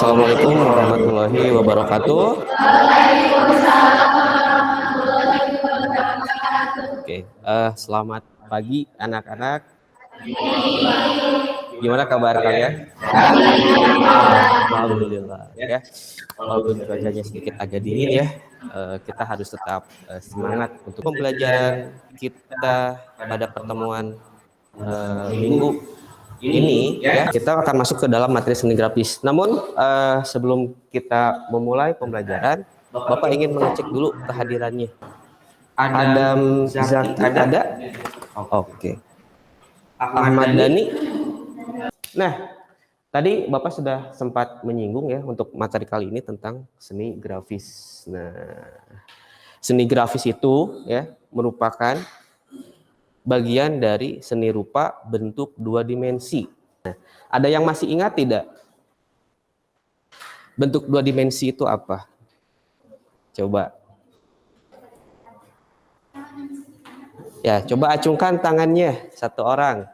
Assalamualaikum warahmatullahi wabarakatuh. Oke, selamat pagi anak-anak. Gimana kabar kalian? Alhamdulillah ya. Walaupun cuacanya sedikit agak dingin ya, kita harus tetap semangat untuk pembelajaran kita pada pertemuan minggu ini ya. Kita akan masuk ke dalam materi seni grafis. Namun sebelum kita memulai pembelajaran, Bapak ingin mengecek dulu kehadirannya. Adam Zaki ada? Oke. Ahmad Dhani. Nah, tadi Bapak sudah sempat menyinggung ya untuk materi kali ini tentang seni grafis. Nah, seni grafis itu ya merupakan bagian dari seni rupa bentuk dua dimensi. Nah, ada yang masih ingat tidak? Bentuk dua dimensi itu apa? Coba. Ya, coba acungkan tangannya satu orang.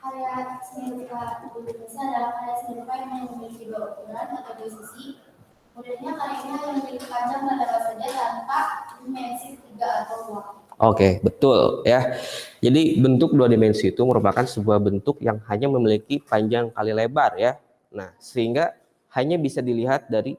Karya seni rupa Indonesia adalah karya seni rupa yang memiliki dua ukuran atau dua sisi. Kemudiannya karya ini hanya memiliki panjang dan lebar saja tanpa dimensi tiga atau dua. Oke, betul ya. Jadi bentuk dua dimensi itu merupakan sebuah bentuk yang hanya memiliki panjang kali lebar ya. Nah, sehingga hanya bisa dilihat dari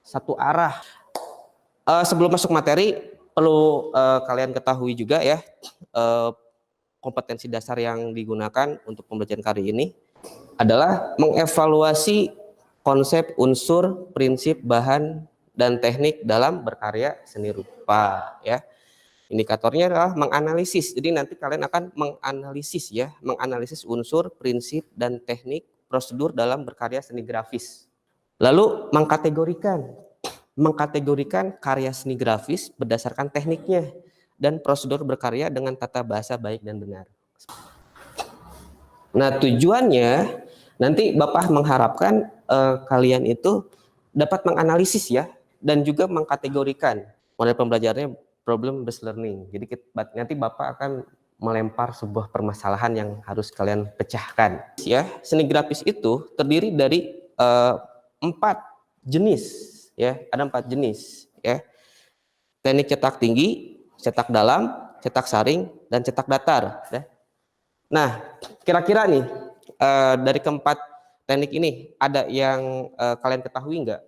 satu arah. Sebelum masuk materi, perlu kalian ketahui juga ya, kompetensi dasar yang digunakan untuk pembelajaran kali ini adalah mengevaluasi konsep, unsur, prinsip, bahan, dan teknik dalam berkarya seni rupa ya. Indikatornya adalah menganalisis. Jadi nanti kalian akan menganalisis ya, menganalisis unsur, prinsip, dan teknik prosedur dalam berkarya seni grafis. Lalu mengkategorikan karya seni grafis berdasarkan tekniknya dan prosedur berkarya dengan tata bahasa baik dan benar. Nah, tujuannya nanti Bapak mengharapkan kalian itu dapat menganalisis ya dan juga mengkategorikan. Model pembelajarannya problem based learning. Jadi nanti Bapak akan melempar sebuah permasalahan yang harus kalian pecahkan. Ya, seni grafis itu terdiri dari 4 jenis. Ya, ada 4 jenis. Ya, teknik cetak tinggi, cetak dalam, cetak saring, dan cetak datar. Ya. Nah, kira-kira nih dari keempat teknik ini ada yang kalian ketahui nggak?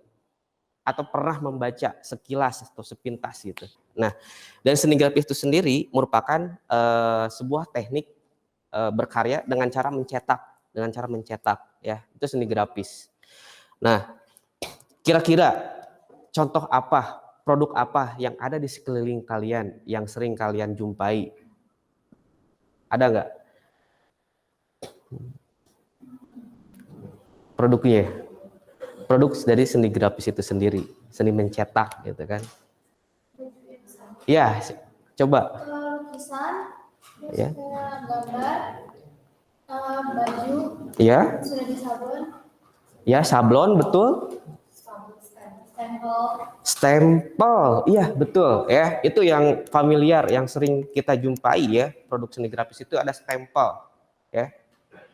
Atau pernah membaca sekilas atau sepintas gitu. Nah, dan seni grafis itu sendiri merupakan sebuah teknik berkarya dengan cara mencetak, ya itu seni grafis. Nah, kira-kira contoh apa, produk apa yang ada di sekeliling kalian yang sering kalian jumpai? Ada nggak? Produknya? Produk dari seni grafis itu sendiri, seni mencetak gitu kan. Ya, coba. Lukisan, Ya. gambar, baju, Ya. sudah di sablon. Ya, sablon betul. Stempel, iya betul ya. Itu yang familiar, yang sering kita jumpai ya. Produk seni grafis itu ada stempel, ya.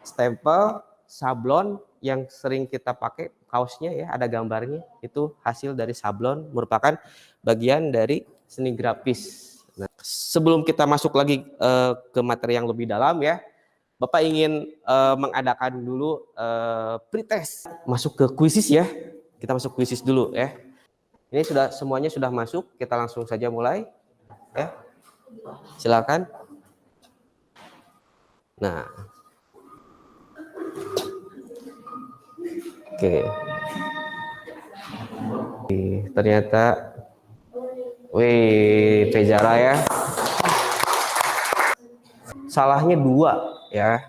Stempel, sablon yang sering kita pakai, kaosnya ya ada gambarnya, itu hasil dari sablon, merupakan bagian dari seni grafis. Nah, sebelum kita masuk lagi ke materi yang lebih dalam ya, Bapak ingin mengadakan dulu pretest, masuk ke kuisis ya. Kita masuk kuisis dulu ya. Ini semuanya sudah masuk, kita langsung saja mulai ya. Silakan. Nah. Oke. Ternyata Tejara ya. Salahnya 2 ya.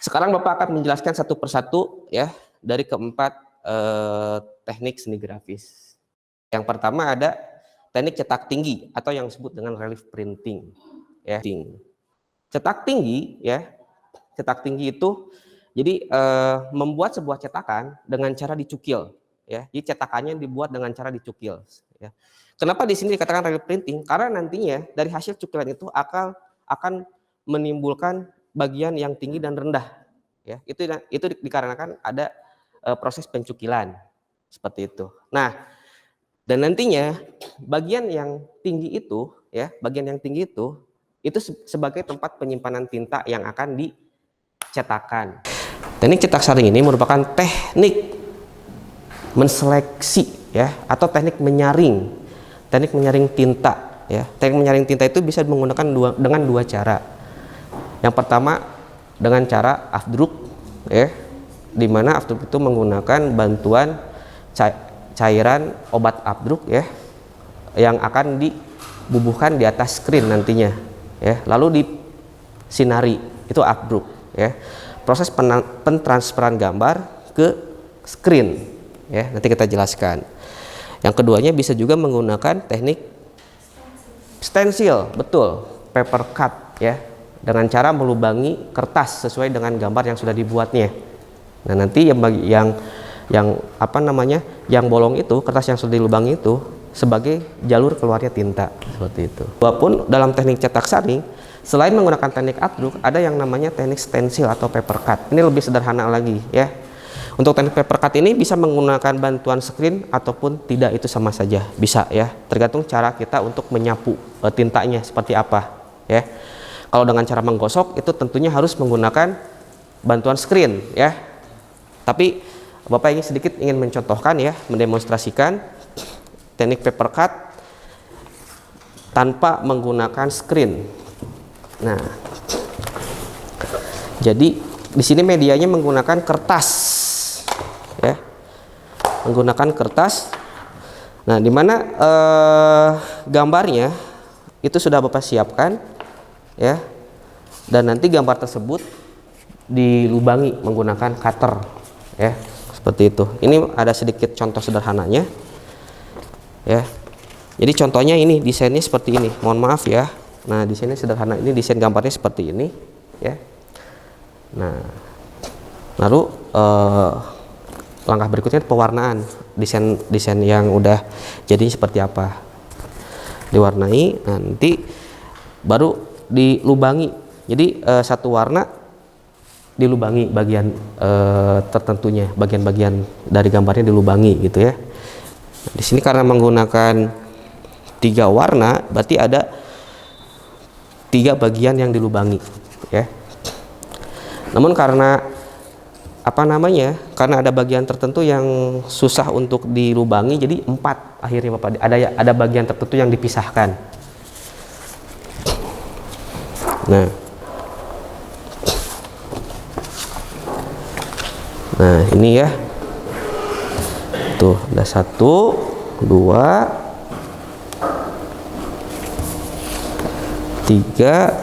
Sekarang Bapak akan menjelaskan satu persatu ya dari keempat teknik seni grafis. Yang pertama ada teknik cetak tinggi atau yang disebut dengan relief printing ya. Cetak tinggi ya. Cetak tinggi itu jadi membuat sebuah cetakan dengan cara dicukil ya. Jadi cetakannya dibuat dengan cara dicukil ya. Kenapa di sini dikatakan relief printing? Karena nantinya dari hasil cukilan itu akan menimbulkan bagian yang tinggi dan rendah ya. Itu dikarenakan ada proses pencukilan seperti itu. Nah, dan nantinya bagian yang tinggi itu ya, bagian yang tinggi itu sebagai tempat penyimpanan tinta yang akan dicetakan. Teknik cetak saring ini merupakan teknik menseleksi ya, atau teknik menyaring tinta ya. Teknik menyaring tinta itu bisa menggunakan dengan dua cara. Yang pertama dengan cara afdruk ya, di mana afdruk itu menggunakan bantuan cairan obat afdruk ya, yang akan dibubuhkan di atas screen nantinya ya, lalu disinari, itu afdruk ya. Proses pentransferan gambar ke screen ya, nanti kita jelaskan. Yang keduanya bisa juga menggunakan teknik stensil, betul, paper cut ya, dengan cara melubangi kertas sesuai dengan gambar yang sudah dibuatnya. Nah, nanti yang apa namanya, yang bolong itu, kertas yang sudah dilubangi itu sebagai jalur keluarnya tinta, seperti itu. Walaupun dalam teknik cetak saring, selain menggunakan teknik afdruk, ada yang namanya teknik stensil atau paper cut. Ini lebih sederhana lagi ya. Untuk teknik paper cut ini bisa menggunakan bantuan screen ataupun tidak, itu sama saja, bisa ya. Tergantung cara kita untuk menyapu tintanya seperti apa ya. Kalau dengan cara menggosok itu tentunya harus menggunakan bantuan screen ya. Tapi Bapak ini sedikit ingin mencontohkan ya, mendemonstrasikan teknik paper cut tanpa menggunakan screen. Nah, jadi di sini medianya menggunakan kertas, ya, menggunakan kertas. Nah, di mana gambarnya itu sudah Bapak siapkan, ya, dan nanti gambar tersebut dilubangi menggunakan cutter, ya, seperti itu. Ini ada sedikit contoh sederhananya, ya. Jadi contohnya ini desainnya seperti ini. Mohon maaf ya. Nah, di sini sederhana, ini desain gambarnya seperti ini, ya. Nah, lalu langkah berikutnya pewarnaan. Desain yang udah jadinya seperti apa, diwarnai, nanti baru dilubangi. Jadi satu warna dilubangi bagian tertentunya, bagian-bagian dari gambarnya dilubangi gitu ya. Di sini karena menggunakan 3 warna, berarti ada 3 bagian yang dilubangi, ya. Namun karena karena ada bagian tertentu yang susah untuk dilubangi, jadi 4 akhirnya Bapak. Ada bagian tertentu yang dipisahkan. Nah, ini ya. Tuh, ada 1, 2, 3,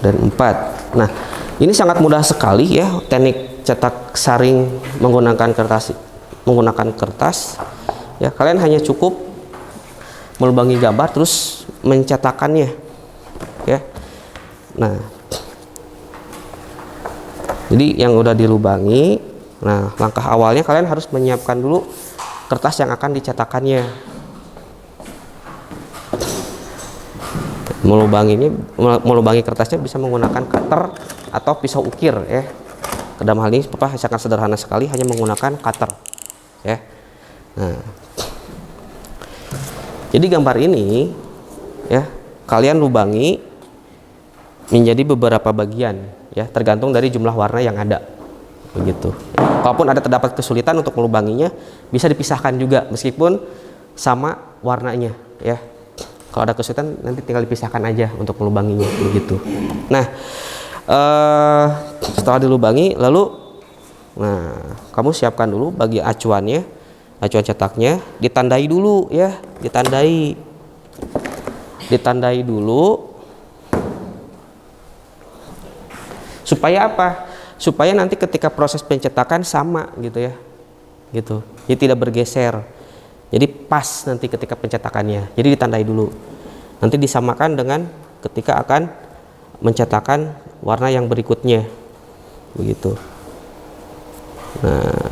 dan 4. Nah, ini sangat mudah sekali ya, teknik cetak saring menggunakan kertas. Ya, kalian hanya cukup melubangi gambar terus mencetakannya, ya. Nah, jadi yang udah dilubangi, nah langkah awalnya kalian harus menyiapkan dulu kertas yang akan dicetakannya. Melubangi kertasnya bisa menggunakan cutter atau pisau ukir, ya. Dalam hal ini Bapak sangat sederhana sekali, hanya menggunakan cutter, ya. Nah, jadi gambar ini, ya, kalian lubangi menjadi beberapa bagian, ya, tergantung dari jumlah warna yang ada, begitu. Kalaupun ada terdapat kesulitan untuk melubanginya, bisa dipisahkan juga meskipun sama warnanya, ya. Kalau ada kesulitan nanti tinggal dipisahkan aja untuk melubanginya, begitu. Nah, setelah dilubangi, lalu, nah, kamu siapkan dulu bagi acuannya, acuan cetaknya, ditandai dulu, ya, ditandai dulu. Supaya apa? Supaya nanti ketika proses pencetakan sama, gitu ya, gitu. Jadi tidak bergeser. Jadi pas nanti ketika pencetakannya. Jadi ditandai dulu. Nanti disamakan dengan ketika akan mencetakkan warna yang berikutnya, begitu. Nah,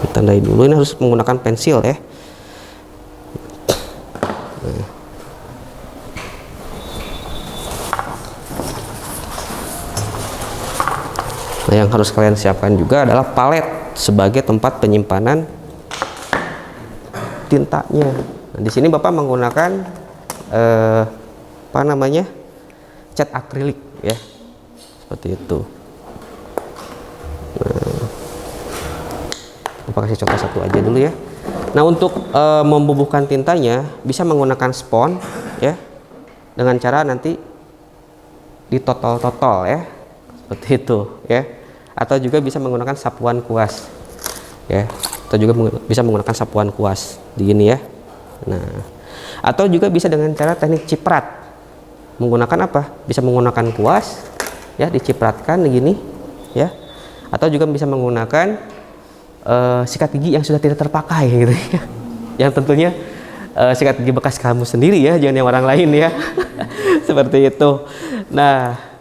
ditandai dulu. Ini harus menggunakan pensil, ya. Nah, Nah, yang harus kalian siapkan juga adalah palet sebagai tempat penyimpanan tintanya. Nah, di sini Bapak menggunakan cat akrilik ya, seperti itu. Nah, Bapak kasih contoh satu aja dulu ya. Nah, untuk membubuhkan tintanya bisa menggunakan spons ya, dengan cara nanti ditotol-totol ya, seperti itu ya. Atau juga bisa menggunakan sapuan kuas ya, atau juga bisa menggunakan sapuan kuas begini ya. Nah, atau juga bisa dengan cara teknik ciprat. Menggunakan apa? Bisa menggunakan kuas ya, dicipratkan begini ya. Atau juga bisa menggunakan sikat gigi yang sudah tidak terpakai gitu ya. Yang tentunya sikat gigi bekas kamu sendiri ya, jangan yang orang lain ya. Seperti itu. Nah,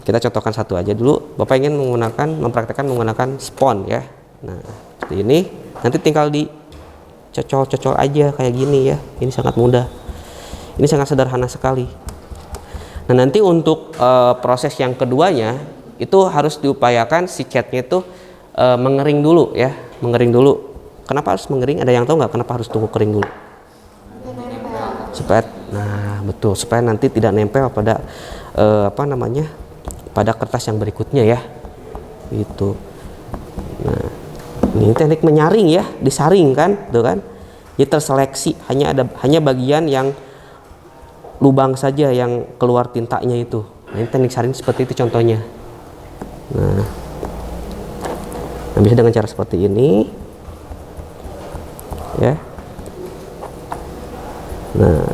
kita contohkan satu aja dulu. Bapak ingin mempraktekkan menggunakan spons ya. Nah, seperti ini. Nanti tinggal dicocol-cocol aja kayak gini ya. Ini sangat mudah. Ini sangat sederhana sekali. Nah, nanti untuk proses yang keduanya itu harus diupayakan si catnya itu mengering dulu ya, mengering dulu. Kenapa harus mengering? Ada yang tahu nggak kenapa harus tunggu kering dulu? Supaya, nah betul, supaya nanti tidak nempel pada pada kertas yang berikutnya ya. Itu. Nah, ini teknik menyaring ya, disaring kan, tuh kan? Jadi terseleksi, hanya bagian yang lubang saja yang keluar tintanya itu. Nah, ini teknik saring seperti itu contohnya. Nah, bisa dengan cara seperti ini ya. Nah,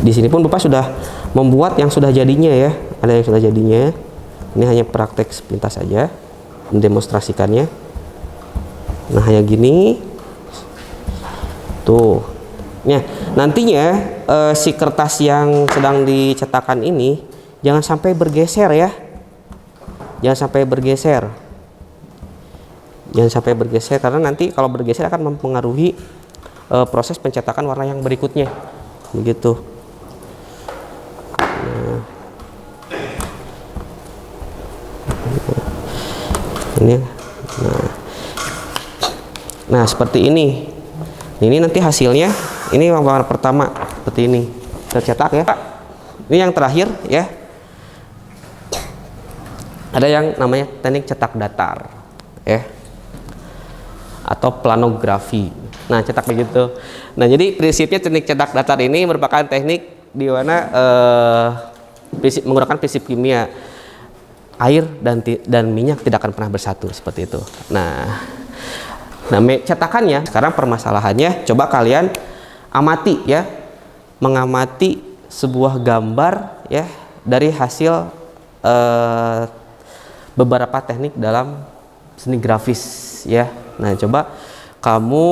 di sini pun Bapak sudah membuat yang sudah jadinya ya, ada yang sudah jadinya. Ini hanya praktek sepintas saja mendemonstrasikannya. Nah, hanya gini tuh. Nah, nantinya si kertas yang sedang dicetakkan ini jangan sampai bergeser ya, jangan sampai bergeser. Jangan sampai bergeser karena nanti kalau bergeser akan mempengaruhi proses pencetakan warna yang berikutnya. Begitu. Nah, ini. Nah, seperti ini. Ini nanti hasilnya. Ini warna pertama seperti ini. Tercetak ya. Ini yang terakhir ya. Ada yang namanya teknik cetak datar ya, atau planografi. Nah, cetak begitu. Nah, jadi prinsipnya teknik cetak datar ini merupakan teknik di mana menggunakan prinsip kimia. Air dan minyak tidak akan pernah bersatu seperti itu. Nah, cetakannya sekarang permasalahannya coba kalian amati ya, mengamati sebuah gambar ya dari hasil beberapa teknik dalam seni grafis ya. Nah, coba kamu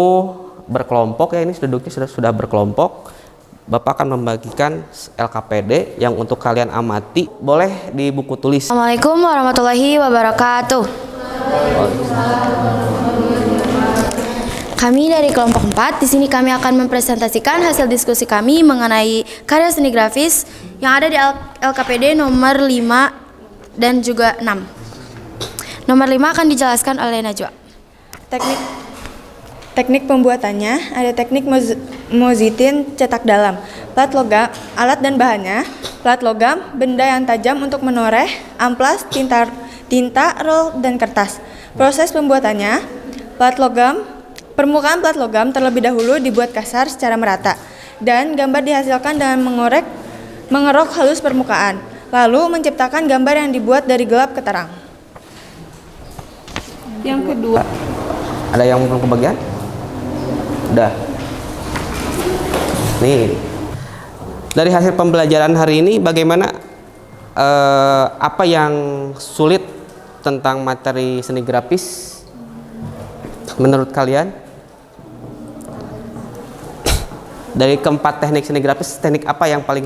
berkelompok ya, ini duduknya sudah berkelompok. Bapak akan membagikan LKPD yang untuk kalian amati, boleh di buku tulis. Assalamualaikum warahmatullahi wabarakatuh. Kami dari kelompok 4, di sini kami akan mempresentasikan hasil diskusi kami mengenai karya seni grafis yang ada di LKPD nomor 5 dan juga 6. Nomor 5 akan dijelaskan oleh Najwa. Teknik pembuatannya ada teknik mozitin cetak dalam, plat logam, alat dan bahannya, plat logam, benda yang tajam untuk menoreh, amplas, tinta, roll, dan kertas. Proses pembuatannya, permukaan plat logam terlebih dahulu dibuat kasar secara merata, dan gambar dihasilkan dengan mengerok halus permukaan, lalu menciptakan gambar yang dibuat dari gelap ke terang. Yang kedua, ada yang belum kebagian? Udah. Nih, dari hasil pembelajaran hari ini bagaimana, apa yang sulit tentang materi seni grafis menurut kalian? Dari keempat teknik seni grafis, teknik apa yang paling